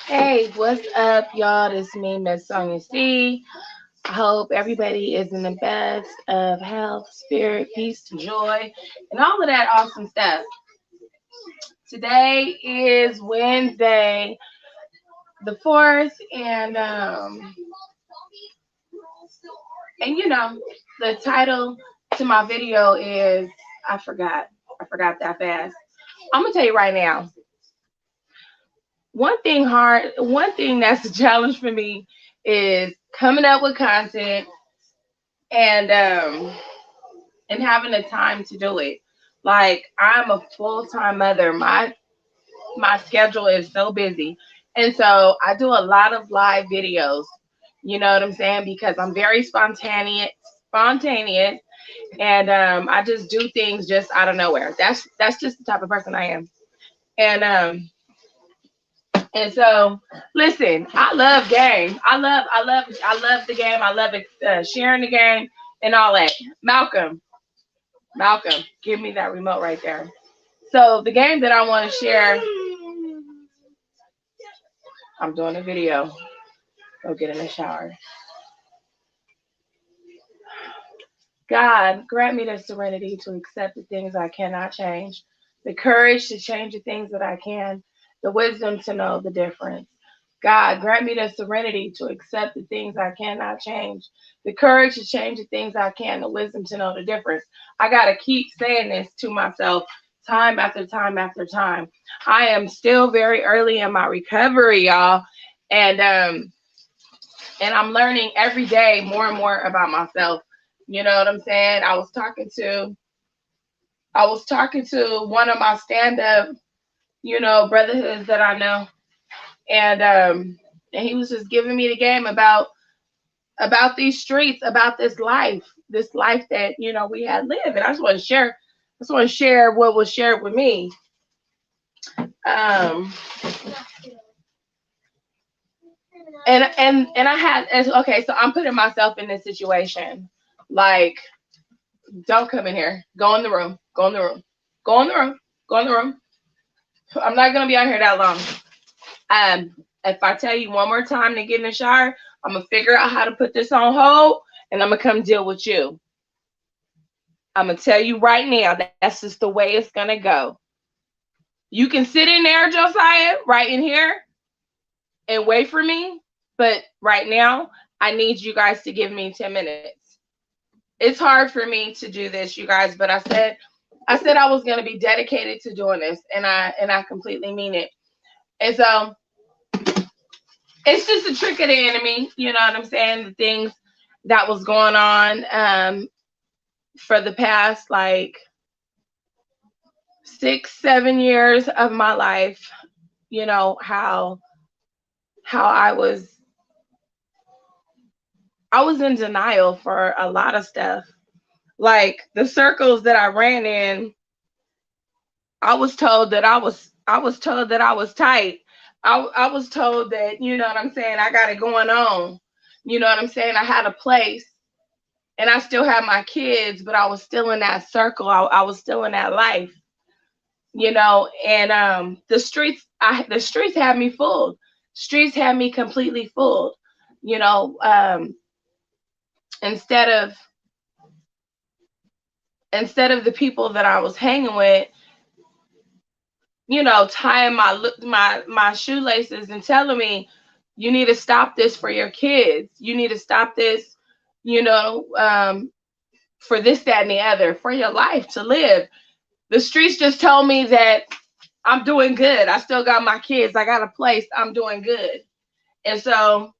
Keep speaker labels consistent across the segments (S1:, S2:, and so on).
S1: Hey, what's up, y'all? This is me, Miss Sonia C. I hope everybody is in the best of health, spirit, peace, joy, and all of that awesome stuff. Today is Wednesday, the 4th, and the title to my video is I forgot. I forgot that fast. I'm gonna tell you right now. One thing that's a challenge for me is coming up with content and having the time to do it. Like I'm a full-time mother. My schedule is so busy. And so I do a lot of live videos. You know what I'm saying? Because I'm very spontaneous and I just do things just out of nowhere. That's just the type of person I am. And so, listen, I love games. I love the game. I love sharing the game and all that. Malcolm, give me that remote right there. So the game that I want to share, I'm doing a video. Go get in the shower. God, grant me the serenity to accept the things I cannot change, the courage to change the things that I can, the wisdom to know the difference. God, grant me the serenity to accept the things I cannot change, the courage to change the things I can, the wisdom to know the difference. I got to keep saying this to myself time after time after time. I am still very early in my recovery, y'all. And I'm learning every day more and more about myself. You know what I'm saying? I was talking to one of my stand up, brotherhoods that I know, and he was just giving me the game about these streets, about this life that we had lived. And I just want to share what was shared with me. Um, and I had okay, so I'm putting myself in this situation. Like, don't come in here. Go in the room. Go in the room. Go in the room. Go in the room. I'm not gonna be out here that long. If I tell you one more time to get in the shower, I'm gonna figure out how to put this on hold, and I'm gonna come deal with you. I'm gonna tell you right now. That's just the way it's gonna go. You can sit in there, Josiah, right in here, and wait for me. But right now, I need you guys to give me 10 minutes. It's hard for me to do this, you guys, but I said I was going to be dedicated to doing this, and I completely mean it. And so it's just a trick of the enemy, you know what I'm saying? The things that was going on for the past like 6, 7 years of my life. How I was in denial for a lot of stuff. Like the circles that I ran in, I was told that I was tight. I was told that, you know what I'm saying, I got it going on. You know what I'm saying? I had a place and I still had my kids, but I was still in that circle. I was still in that life, and the streets had me fooled. Streets had me completely fooled. You know, instead of instead of the people that I was hanging with, tying my shoelaces and telling me, you need to stop this for your kids. You need to stop this, you know, um, for this, that, and the other, for your life to live. The streets just told me that I'm doing good. I still got my kids. I got a place. I'm doing good. And so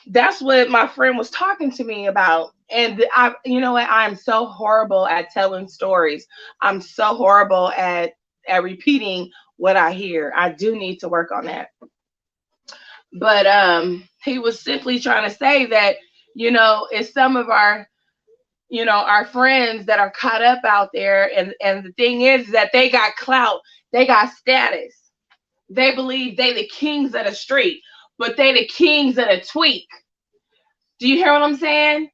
S1: that's what my friend was talking to me about. And you know what? I'm so horrible at telling stories. I'm so horrible at repeating what I hear. I do need to work on that. But he was simply trying to say that, it's some of our friends that are caught up out there, and the thing is that they got clout, they got status. They believe they the kings of the street, but they the kings of the tweak. Do you hear what I'm saying?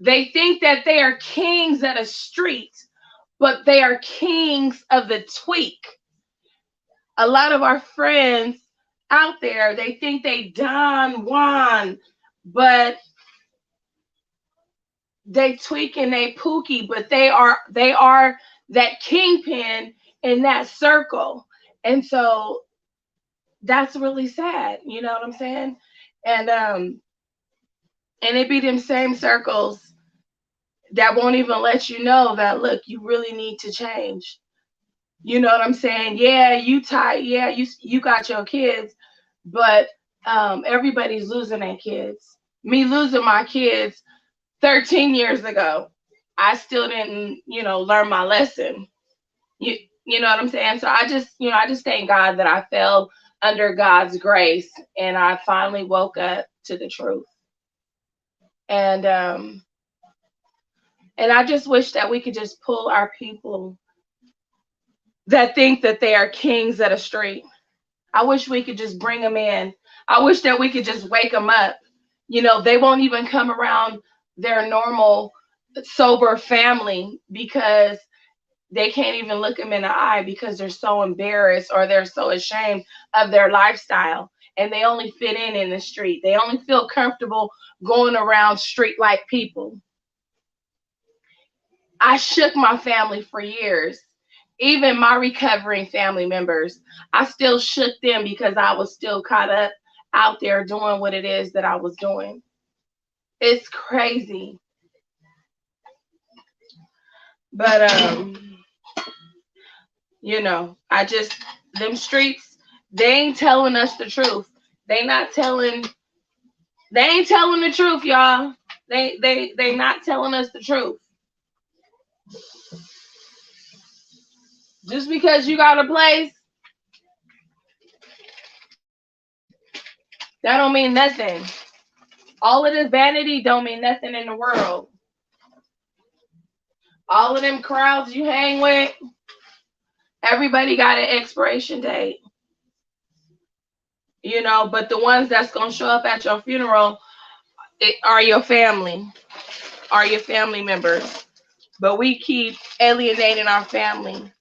S1: They think that they are kings of the street, but they are kings of the tweak. A lot of our friends out there, they think they Don Juan, but they tweaking they pookie, but they are that kingpin in that circle. And so that's really sad, you know what I'm saying? And it be them same circles that won't even let you know that, look, you really need to change. You know what I'm saying? Yeah, you tight. Yeah, you got your kids, but everybody's losing their kids. Me losing my kids 13 years ago, I still didn't, learn my lesson. You you know what I'm saying? So I just thank God that I fell under God's grace and I finally woke up to the truth. And I just wish that we could just pull our people that think that they are kings of the street. I wish we could just bring them in. I wish that we could just wake them up. They won't even come around their normal sober family because they can't even look them in the eye because they're so embarrassed or they're so ashamed of their lifestyle, and they only fit in the street. They only feel comfortable going around street like people. I shook my family for years. Even my recovering family members, I still shook them because I was still caught up out there doing what it is that I was doing. It's crazy. But I just, them streets, they ain't telling us the truth. They not telling they ain't telling the truth, y'all. They not telling us the truth. Just because you got a place, that don't mean nothing. All of this vanity don't mean nothing in the world. All of them crowds you hang with, everybody got an expiration date. But the ones that's gonna show up at your funeral are your family, are your family members. But we keep alienating our family.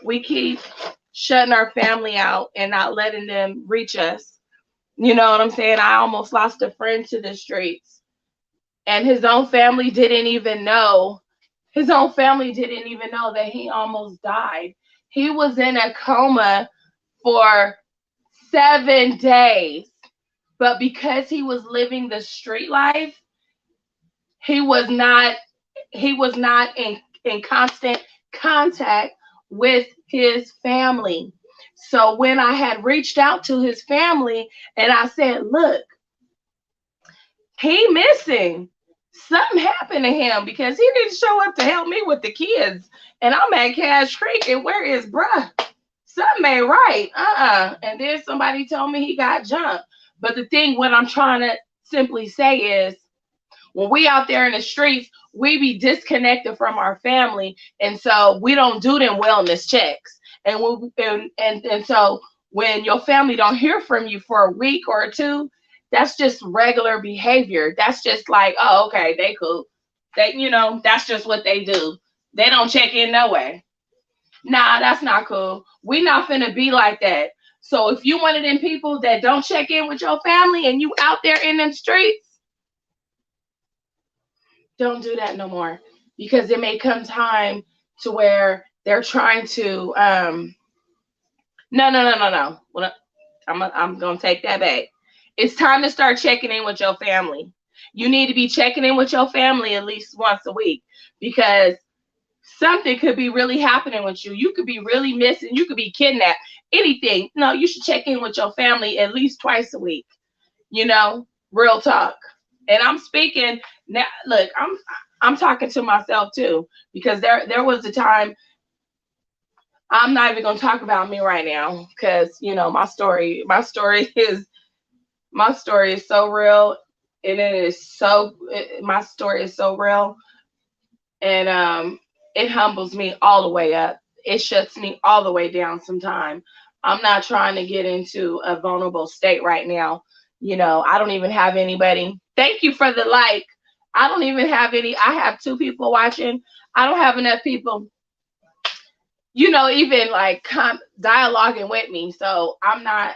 S1: We keep shutting our family out and not letting them reach us. You know what I'm saying? I almost lost a friend to the streets, and his own family didn't even know. His own family didn't even know that he almost died. He was in a coma for 7 days. But because he was living the street life, he was not in constant contact with his family. So when I had reached out to his family and I said, look, he missing. Something happened to him because he didn't show up to help me with the kids. And I'm at Cash Creek, and where is bruh? Something ain't right. And then somebody told me he got jumped. But the thing, what I'm trying to simply say is, when we out there in the streets, we be disconnected from our family, and so we don't do them wellness checks. And so when your family don't hear from you for a week or two, that's just regular behavior. That's just like, oh, okay, they cool. That's just what they do. They don't check in no way. Nah, that's not cool. We not finna be like that. So if you one of them people that don't check in with your family and you out there in them streets, don't do that no more, because it may come time to where they're trying to no. I'm gonna take that back. It's time to start checking in with your family. You need to be checking in with your family at least once a week, because something could be really happening with you. You could be really missing. You could be kidnapped. Anything. No, you should check in with your family at least twice a week. Real talk. And I'm speaking now. Look, I'm talking to myself too, because there was a time. I'm not even gonna talk about me right now, because my story is so real, and my story is so real, and it humbles me all the way up. It shuts me all the way down sometime. I'm not trying to get into a vulnerable state right now. I don't even have anybody. Thank you for the like. I don't even have any. I have 2 people watching. I don't have enough people even like dialoguing with me. So I'm not.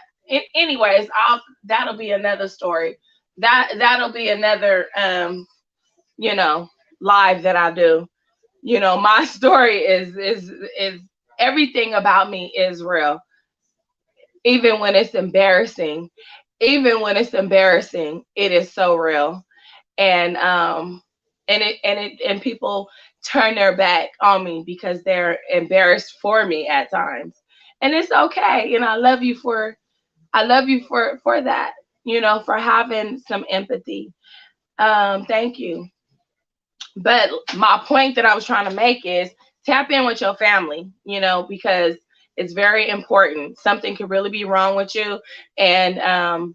S1: Anyways, that'll be another story. That'll be another you know live that I do. My story is everything about me is real, even when it's embarrassing. Even when it's embarrassing, it is so real. And people turn their back on me because they're embarrassed for me at times, and it's okay. And I love you for that, for having some empathy. Thank you. But my point that I was trying to make is tap in with your family, because it's very important. Something could really be wrong with you, and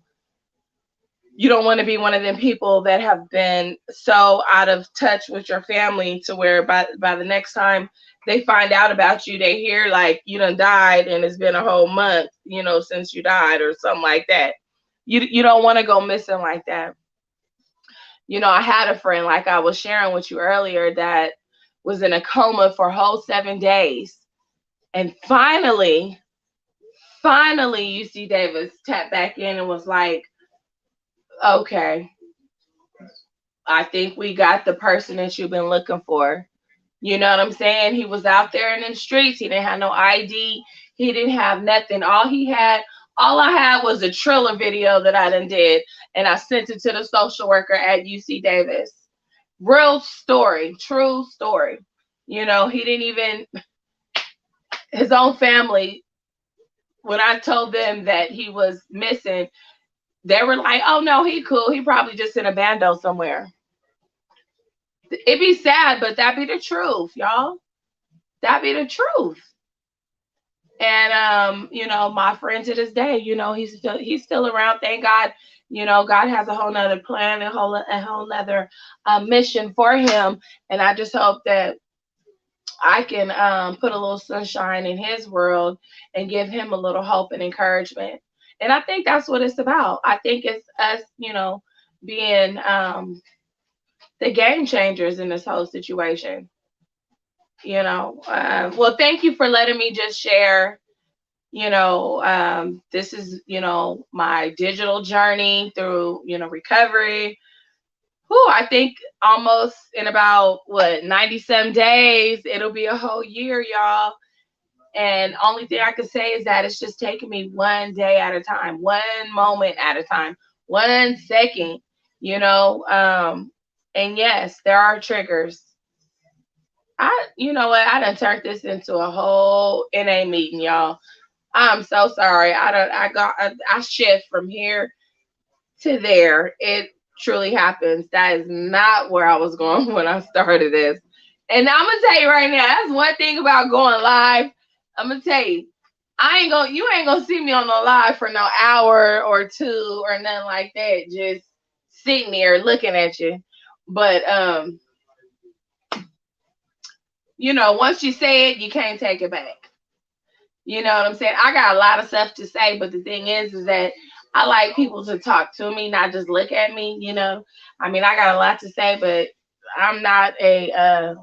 S1: you don't want to be one of them people that have been so out of touch with your family to where by the next time they find out about you, they hear like you done died and it's been a whole month, since you died or something like that. You don't want to go missing like that. I had a friend, like I was sharing with you earlier, that was in a coma for a whole 7 days. And finally, UC Davis tapped back in and was like, okay, I think we got the person that you've been looking for. You know what I'm saying? He was out there in the streets. He didn't have no ID. He didn't have nothing. All I had was a Triller video that I done did, and I sent it to the social worker at UC Davis. Real story, true story. He didn't even, his own family, when I told them that he was missing, they were like, oh no, he cool. He probably just in a bando somewhere. It'd be sad, but that be the truth, y'all. That be the truth. And my friend to this day, he's still around. Thank God. God has a whole nother plan, a whole nother mission for him. And I just hope that I can put a little sunshine in his world and give him a little hope and encouragement. And I think that's what it's about. I think it's us, being the game changers in this whole situation. Well, thank you for letting me just share. This is, my digital journey through, recovery. Whew, I think almost in about 90 some days, it'll be a whole year, y'all. And only thing I can say is that it's just taking me one day at a time, one moment at a time, 1 second, you know. And yes, there are triggers. You know what? I done turned this into a whole NA meeting, y'all. I'm so sorry. I shift from here to there. It truly happens. That is not where I was going when I started this. And I'm gonna tell you right now, that's one thing about going live. I'm gonna tell you, you ain't gonna see me on the live for no hour or two or nothing like that. Just sitting there looking at you. But once you say it, you can't take it back. You know what I'm saying? I got a lot of stuff to say, but the thing is that I like people to talk to me, not just look at me. I mean, I got a lot to say, but I'm not a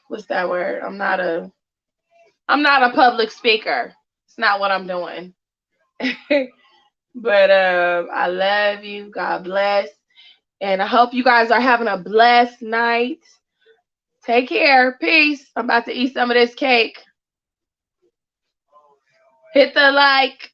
S1: what's that word? I'm not a public speaker. It's not what I'm doing. But I love you. God bless. And I hope you guys are having a blessed night. Take care. Peace. I'm about to eat some of this cake. Hit the like.